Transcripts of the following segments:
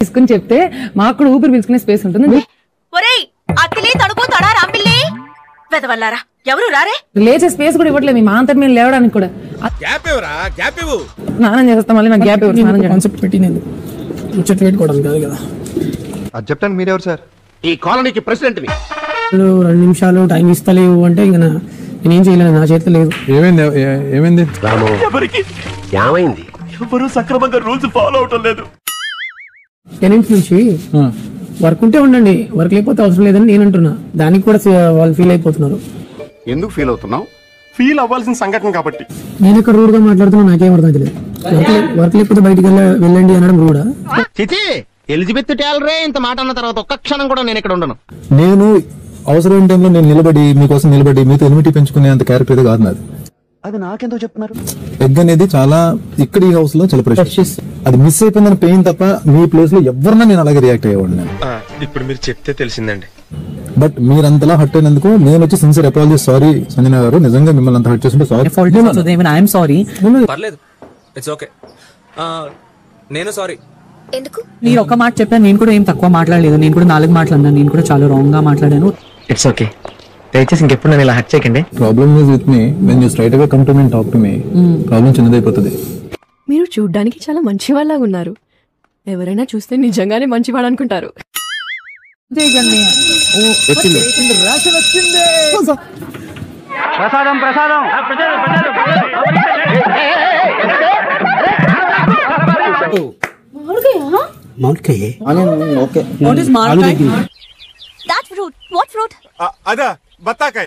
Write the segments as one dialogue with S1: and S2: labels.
S1: తీసుకుని చెప్తే మాకు కూడా ఊపిరి పీల్చుకునే స్పేస్ ఉంటుంది.
S2: ఒరేయ్ అత్తిలి తడుపు తడా రాంపిల్లి వెదవల్లారా ఎవరు రారే
S1: లేచే స్పేస్ కూడా ఇవ్వట్లేదు మా అంతటి మీద లేవడానికి కూడా. స్నానం చేస్తాం మళ్ళీ నాకు గ్యాప్ ఇవ్వరు.
S3: కాన్సెప్ట్ పెట్టి నేను ముచ్చట పెట్టుకోవడం కాదు కదా.
S4: అది చెప్పండి మీరెవరు సార్?
S5: ఈ కాలనీకి ప్రెసిడెంట్ ని.
S3: 2 నిమిషాలు టైం ఇస్తలేవు అంటే ఇంకా నేనేం చేయలేను, నా చేతిలో లేదు.
S4: ఏమైంది
S5: ఏమైంది? ఎవరు సక్రమంగా రూల్స్ ఫాలో అవటం లేదు.
S3: టెనెంట్స్ నుంచి వర్క్ ఉంటే ఉండండి, వర్క్ లేకపోతే అవసరం లేదని నేను అంటున్నా. దానికి కూడా వాళ్ళు ఫీల్ అయిపోతున్నారు.
S5: ఎందుకు ఫీల్ అవుతున్నావు? ఫీల్ అవ్వాల్సిన సంఘటన కాబట్టి.
S3: నేను ఇక్కడ రూడ్ గా మాట్లాడుతున్నా, నాకేం అర్థం అవుతలేదు. వర్క్ లేకపోతే బయటికి వెళ్ళండి అనడం రూడా?
S5: ఎలిజబెత్ టేలరే ఇంత మాట అన్న తర్వాత ఒక్క క్షణం కూడా నేను ఇక్కడ ఉండను.
S4: నేను అవసరం టైంలో నేను నిలబడి మీకోసం నిలబడి మీతో ఎనిమిటీ పెంచుకునే అంత క్యారెక్టర్ కాదు నాది.
S5: అది నాకెందుకు చెప్తున్నారు?
S4: ఎగ్ అనేది చాలా ఇక్కడ ఈ హౌస్ లో చాలా ప్రెషియస్. అది మిస్ అయిపోయిందని పెయిన్ తప్ప మీ ప్లేస్ లో ఎవరన్నా నేను అలాగే రియాక్ట్ అయ్యేవాడిని. నేను
S6: ఇప్పుడు మీరు చెప్తే తెలిసిందండి.
S4: బట్ మీరంతలా హర్ట్ అయినందుకు నేను వచ్చి సిన్సియర్ అపాలజీ. సారీ సంజన గారు, నిజంగా మిమ్మల్ని అంత హర్ట్ చేస్తుంటే సారీ.
S6: పర్లేదు, ఇట్స్ ఓకే. నేను సారీ.
S7: ఎందుకు?
S3: మీరు ఒక్క మాట చెప్పాను, నేను కూడా ఏం తక్కువ మాట్లాడలేదు. నేను కూడా 4 మాటలు అన్నాను, నేను కూడా చాలా రాంగ్ గా మాట్లాడాను.
S6: ఇట్స్ ఓకే, దయచేసి ఇంకెప్పుడు నేను ఇలా హర్ట్ చేయకండి.
S4: Problem is with me, when you straight away come to me and talk to me, problem చిన్నదైపోతుంది.
S7: మీరు చూడ్డానికి చాలా మంచి వాళ్ళగా ఉన్నారు. ఎవరైనా చూస్తే నిజంగానే మంచివాడు అనుకుంటారు.
S5: ప్రసాదం ప్రసాదం.
S6: అదా బత్తాకాయ.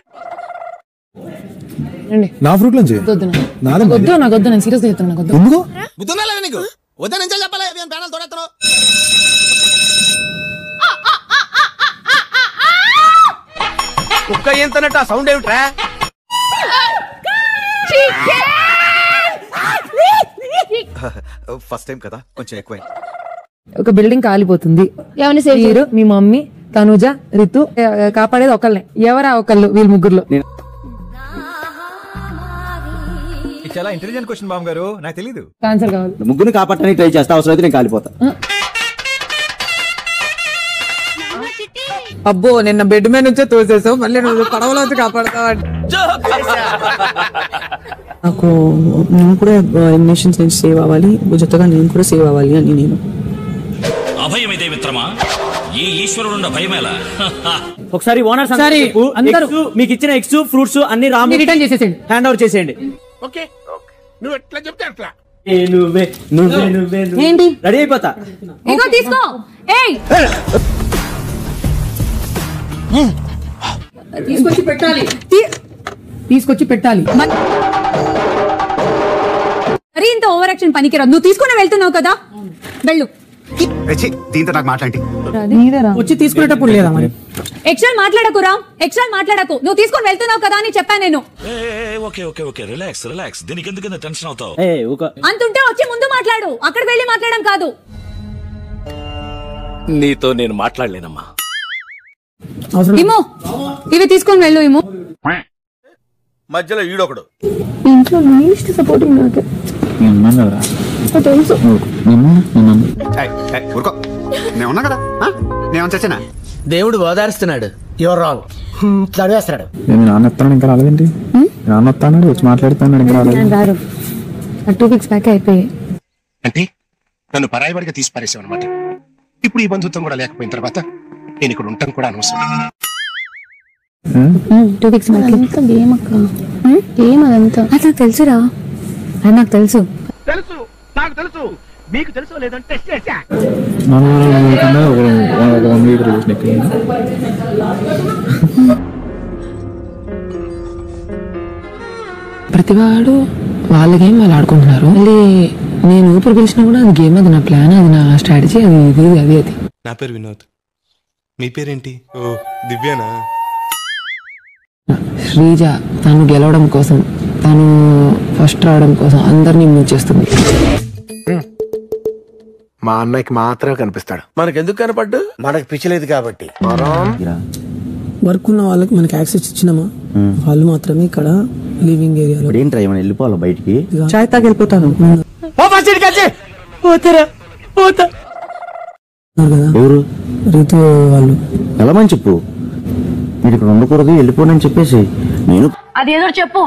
S4: నా ఫ్రూట్ నుంచి
S1: వద్దు, నాకు వద్దు, నేను సీరియస్ గా చెప్తాను. నాకు వద్దు.
S4: ఎందుకు
S5: నీకు వద్దా నుంచి చెప్పాలి. ప్యానల్ తోడెత్తను. కుక్క ఏంతనట్టు ఆ సౌండ్ ఏమిట్రా?
S8: ఫస్ట్ టైం కదా, కొంచెం ఎక్కువై.
S1: ఒక బిల్డింగ్ కాలిపోతుంది, మీరు, మీ మమ్మీ, తనుజ, రితు, కాపాడేది ఒకళ్ళనే. ఎవరా ఒకళ్ళు? వీళ్ళు ముగ్గురులో.
S8: చాలా ఇంటెలిజెంట్ క్వశ్చన్ బాబు గారు, నాకు తెలీదు.
S1: ఆన్సర్ కావాలి.
S8: ముగ్గురు కాపాడటానికి ట్రై చేస్తా, అవసరం అయితే నేను కాలిపోతా.
S3: అబ్బో, నిన్న బెడ్ మీద నుంచే తోసేసావు, మళ్ళీ నువ్వు పడవలో వచ్చి కాపాడతావు. నాకు నేను కూడా ఎలిమినేషన్స్ నుంచి సేవ్ అవ్వాలి, జొత్తగా నేను కూడా సేవ్ అవ్వాలి అని నేను.
S9: అభయమిదే మిత్రమా, ఈ ఈశ్వరుడున్న భయమేలా.
S8: ఒకసారి ఓనర్ అందరూ మీకు ఇచ్చిన ఎగ్స్ ఫ్రూట్స్ అన్ని రాము
S3: రిటర్న్ చేసేసేయండి,
S8: హ్యాండ్ ఓవర్ చేసేయండి.
S5: ఓకే, నువ్వు ఎట్లా చెప్తే అట్లా.
S3: ఏంటి
S8: రెడీ అయిపోతా.
S7: ఇగో తీసుకో. ఏయ్
S3: తీసుకొచ్చి పెట్టాలి, తీసుకొచ్చి పెట్టాలి.
S7: మరి ఇంత ఓవర్ యాక్షన్ పనికిరాదు. నువ్వు తీసుకుని వెళ్తున్నావు కదా, వెళ్ళు.
S8: దీంతో నాకు మాట్లాడి
S3: వచ్చి తీసుకునేటప్పుడు లేదా మరి?
S7: ఎక్స్ట్రా మాట్లాడకురా, ఎక్స్ట్రా మాట్లాడకు. నువ్వు తీసుకొని వెళ్తున్నావు కదా అని చెప్పాను నేను.
S9: Okay okay okay, relax relax. దీనికి ఎందుకు టెన్షన్ అవుతావు?
S7: అంతుంటే వచ్చి ముందు మాట్లాడు, అక్కడ వెళ్ళి మాట్లాడడం కాదు.
S9: నీతో నేను మాట్లాడలేనమ్మా.
S7: ఇమో, ఇవి తీసుకొని వెళ్ళు. ఇమో
S5: మధ్యలో ఈడొకడు.
S7: ఇంట్లో లీస్ట్ సపోర్టింగ్ నాకే తెలుసు.
S8: ఉన్నా కదా, నేను చచ్చినా.
S5: దేవుడు ఓదారుస్తున్నాడు. Your wrong. చదివేస్తున్నాడు.
S4: నాన్న ఎత్తాను ఇంకా రాలేదండి. నాన్న వస్తాడు, వచ్చి మాట్లాడుతున్నాడు, ఇంకా రాలేదు.
S1: 2 weeks బ్యాక్ అయిపోయాయి.
S6: అంటే నన్ను పరాయివాడిగా తీసి పారేసావు అనమాట. ఇప్పుడు ఈ బంధుత్వం కూడా లేకపోయిన తర్వాత నేను ఇక్కడ ఉంటాం కూడా అనవసరం.
S1: 2 weeks బ్యాక్. ఎంత గేమ్ అక్క, గేమ్ అదంతా. అట్లా తెలుసురా, అది నాకు తెలుసు.
S5: తెలుసు, నాకు తెలుసు, మీకు తెలుసు లేదంటే టెస్ట్ చేశా.
S1: ప్రతివాడు వాళ్ళ గేమ్ వాళ్ళు ఆడుకుంటున్నారు. మళ్ళీ నేను ఊపిరి పిలిచినా కూడా అది గేమ్, అది నా ప్లాన్, అది నా స్ట్రాటజీ, అది ఇది అది అది.
S6: నా పేరు వినోద్, మీ పేరేంటి? ఓ దివ్యానా?
S1: శ్రీజ తను గెలవడం కోసం, తను ఫస్ట్ రావడం కోసం అందరినీ మూవ్ చేస్తుంది.
S6: మా అన్నయ్యకి మాత్రమే కనిపిస్తాడు. మనకెందుకు కనపడ్డు? మనకు పిచ్చలేదు కాబట్టి.
S3: వర్క్ ఉన్న వాళ్ళకి మనకి యాక్సెస్ ఇచ్చినామా, వాళ్ళు మాత్రమే ఇక్కడ లివింగ్ ఏరియాలో.
S8: ఏంట్రా ఏమైనా వెళ్ళిపోవాలి బయటికి?
S3: చాయ్ తాగి వెళ్ళిపోతాను.
S5: పోతా
S10: ఎవరు?
S3: రీతు వాళ్ళు.
S10: వెళ్ళమని చెప్పు, మీరు ఇక్కడ ఉండకూడదు, వెళ్ళిపోనని చెప్పేసి. నేను
S2: అదేదో చెప్పు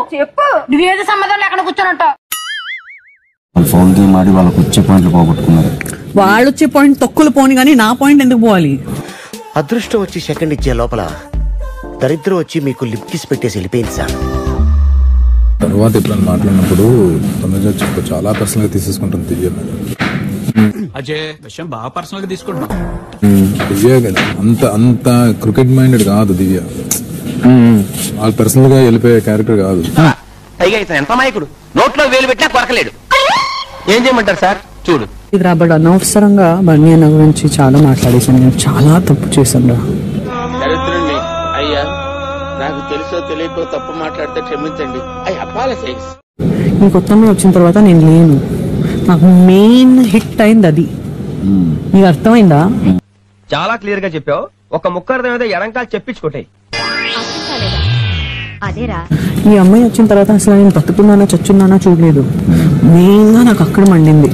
S2: నువ్వేదో సమాధానం ఎక్కడ కూర్చోనంటావు.
S10: వాళ్ళు ఫోన్ గేమ్ ఆడి వాళ్ళకి వచ్చే పాయింట్లు పోగొట్టుకున్నారు.
S11: వాళ్ళు వచ్చే పాయింట్ తొక్కులు పోని కానీ నా పాయింట్ ఎందుకు పోవాలి?
S12: అదృష్టం వచ్చి సెకండ్ ఇచ్చే లోపల దరిద్రం వచ్చి మీకు లిప్ కిస్ పెట్టేసి వెళ్ళిపోయింది సార్.
S4: తర్వాత ఎప్పుడైనా మాట్లాడినప్పుడు తనుజ చెప్పు చాలా పర్సనల్ గా తీసేసుకుంటుంది దివ్య.
S13: అజయ్ విషయం బాగా పర్సనల్ గా తీసుకుంటున్నాం.
S4: దివ్య అంత క్రికెట్ మైండెడ్ కాదు దివ్య. వాళ్ళు పర్సనల్ గా వెళ్ళిపోయే క్యారెక్టర్ కాదు.
S5: పైగా ఇతను ఎంత మాయకుడు, నోట్లో వేలు పెట్టినా కొరకలేడు. ఏం చేయమంటారు సార్? చూడు
S11: ఇది రాబడి అనవసరంగా బన్నీ అన్న గురించి చాలా మాట్లాడేసాను. నేను చాలా తప్పు చేశాను రా.
S5: దరిద్రుణ్ణి అయ్యా, నాకు తెలుసో తెలియకో తప్పు మాట్లాడితే క్షమించండి. I apologise.
S11: ఈ కొత్తమే వచ్చిన తర్వాత నేను లేను. నాకు మెయిన్ హిట్ అయింది అది. నీకు అర్థమైందా?
S5: చాలా క్లియర్ గా చెప్పావు. ఒక ముక్క అర్థం అయితే ఎడంకాలు చెప్పించుకోటాయి.
S2: అదేరా
S11: ఈ అమ్మాయి వచ్చిన తర్వాత అసలు నేను బతుకున్నానా చచ్చున్నానా చూడలేదు. మెయిన్ గా నాకు అక్కడ మండింది.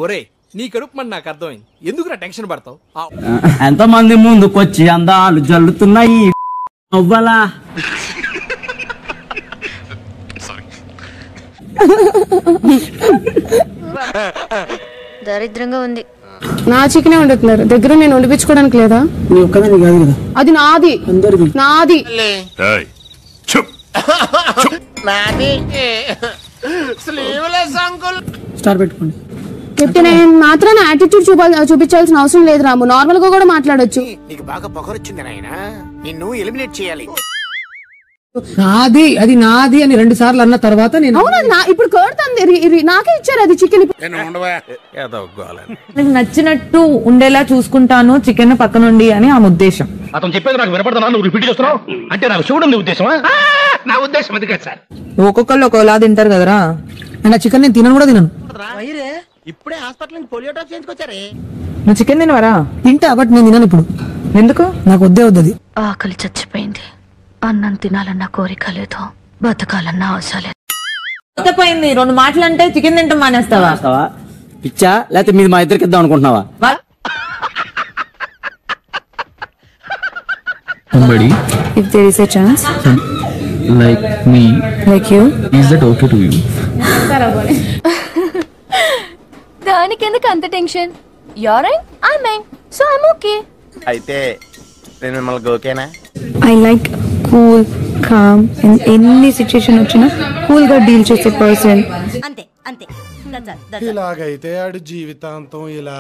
S13: ఒరే నీ కడుపు మన నాకు అర్థమైంది. ఎందుకు నా టెన్షన్ పడతావు?
S8: ఎంతమంది ముందుకొచ్చి అందాలు జల్లుతున్నాయి అవ్వలా.
S2: దరిద్రంగా ఉంది.
S14: నా చికెనే వండుతున్నారు దగ్గర, నేను వండిపించుకోవడానికి లేదా? అది నాది, నాది.
S3: స్టార్ పెట్టుకోండి.
S14: చెప్తే నేను మాత్రం యాటిట్యూడ్ చూపించాల్సిన అవసరం లేదు రాము. నార్మల్ గా కూడా మాట్లాడొచ్చు.
S12: నీకు బాగా పొగరొచ్చింది నాయనా, నిన్ను ఎలిమినేట్ చేయాలి.
S3: నాది, అది నాది అని 2 సార్లు అన్న తర్వాత నేను
S14: అవును ఇప్పుడు కడుతుంది. నాకే ఇచ్చారు అది చికెన్.
S11: నాకు నచ్చినట్టు ఉండేలా చూసుకుంటాను చికెన్ పక్క నుండి అని ఆ ఉద్దేశం.
S5: అతను చెప్పేది నాకు వినపడుతున్నా, నువ్వు రిపీట్ చేస్తున్నావు అంటే నాకు చూడండి ఉద్దేశమా? నా ఉద్దేశం అది కాదు సార్.
S11: ఒక్కొక్కళ్ళు ఒకలా తింటారు కదరా.
S3: అండ్ ఆ చికెన్ నేను తినను కూడా తినను.
S12: ఇప్పుడే హాస్పిటల్ నుంచి పోలియో డ్రాప్ చేయించుకొచ్చారే.
S11: నువ్వు చికెన్ తినవరా?
S3: తింటా, బట్ నేను తినను ఇప్పుడు.
S11: ఎందుకు?
S3: నాకు వద్దే వద్దది.
S2: ఆకలి చచ్చిపోయింది. అన్నం తినాలన్న కోరిక లేదు, బతకాలన్న ఆశ లేదు.
S11: పోయింది 2 మాటలు అంటే చికెన్ తింటాం మానేస్తావా?
S8: పిచ్చా లేకపోతే మీరు మా ఇద్దరికి ఇద్దాం అనుకుంటున్నావా?
S1: Somebody
S14: If there is a chance,
S1: like me,
S14: like you,
S1: is that okay to you?
S2: దానికి ఎందుకు అంత tension? You're right, I'm right, so I'm okay.
S12: అయితే నేను మిమ్మల్ని ఓకేనా?
S14: I like cool, calm, and any situation వచ్చినా కూల్ గా deal చేసే పర్సన్.
S2: అంతే అంతే.
S15: ఇలాగైతే ఆడు జీవితాంతం ఇలా